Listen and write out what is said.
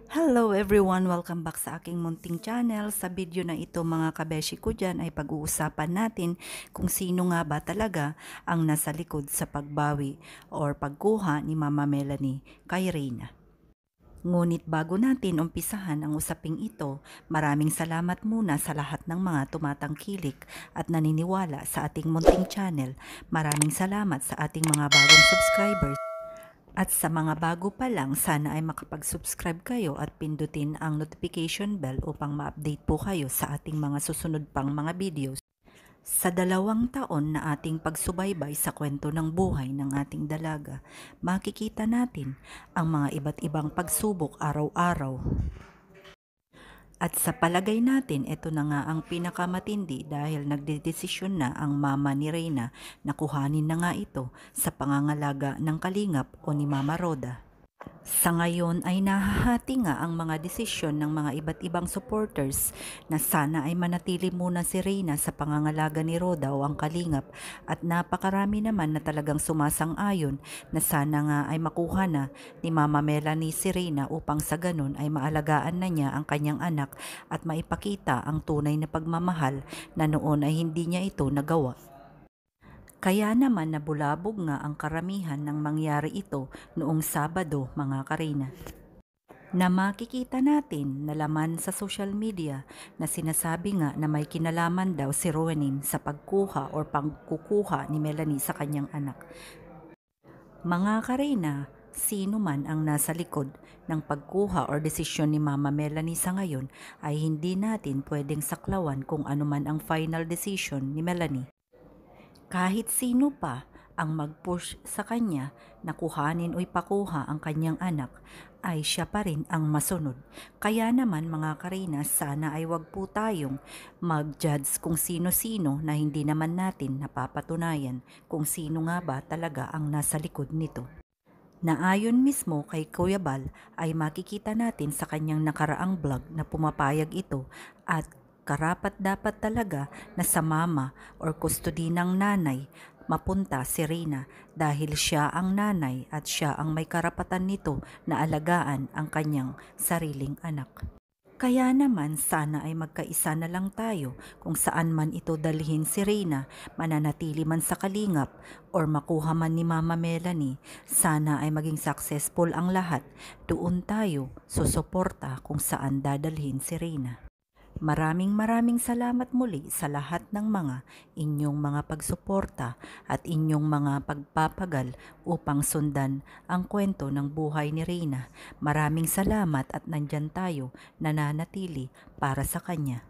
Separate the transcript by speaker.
Speaker 1: Hello everyone! Welcome back sa aking munting channel. Sa video na ito mga kabeshi ko dyan ay pag-uusapan natin kung sino nga ba talaga ang nasa likod sa pagbawi or pagkuha ni Mama Melanie kay Reyna. Ngunit bago natin umpisahan ang usaping ito, maraming salamat muna sa lahat ng mga tumatangkilik at naniniwala sa ating munting channel. Maraming salamat sa ating mga bagong subscribers. At sa mga bago pa lang, sana ay makapag-subscribe kayo at pindutin ang notification bell upang ma-update po kayo sa ating mga susunod pang mga videos. Sa 2 taon na ating pagsubaybay sa kwento ng buhay ng ating dalaga, makikita natin ang mga iba't ibang pagsubok araw-araw. At sa palagay natin, ito na nga ang pinakamatindi dahil nagdedesisyon na ang mama ni Reyna na kuhanin na nga ito sa pangangalaga ng kalingap o ni Mama Roda. Sa ngayon ay nahahati nga ang mga desisyon ng mga iba't ibang supporters na sana ay manatili muna si Reyna sa pangangalaga ni Roda o ang kalingap, at napakarami naman na talagang sumasang-ayon na sana nga ay makuha na ni Mama Melanie si Reyna upang sa ganun ay maalagaan na niya ang kanyang anak at maipakita ang tunay na pagmamahal na noon ay hindi niya ito nagawa. Kaya naman nabulabog nga ang karamihan ng mangyari ito noong Sabado mga karina. Na makikita natin na laman sa social media na sinasabi nga na may kinalaman daw si Rowanin sa pagkuha o pagkukuha ni Melanie sa kanyang anak. Mga karina, sino man ang nasa likod ng pagkuha o desisyon ni Mama Melanie sa ngayon ay hindi natin pwedeng saklawan kung ano man ang final decision ni Melanie. Kahit sino pa ang mag-push sa kanya na kuhanin o ipakuha ang kanyang anak, ay siya pa rin ang masunod. Kaya naman mga karina, sana ay wag po tayong mag-judge kung sino-sino na hindi naman natin napapatunayan kung sino nga ba talaga ang nasa likod nito. Na ayon mismo kay Kuya Bal ay makikita natin sa kanyang nakaraang vlog na pumapayag ito at karapat dapat talaga na sa mama or custody ng nanay mapunta si Reyna dahil siya ang nanay at siya ang may karapatan nito na alagaan ang kanyang sariling anak. Kaya naman sana ay magkaisa na lang tayo kung saan man ito dalhin si Reyna, mananatili man sa kalingap or makuha man ni Mama Melanie, sana ay maging successful ang lahat. Doon tayo susuporta kung saan dadalhin si Reyna. Maraming salamat muli sa lahat ng mga inyong mga pagsuporta at inyong mga pagpapagal upang sundan ang kwento ng buhay ni Reyna. Maraming salamat at nandyan tayo nananatili para sa kanya.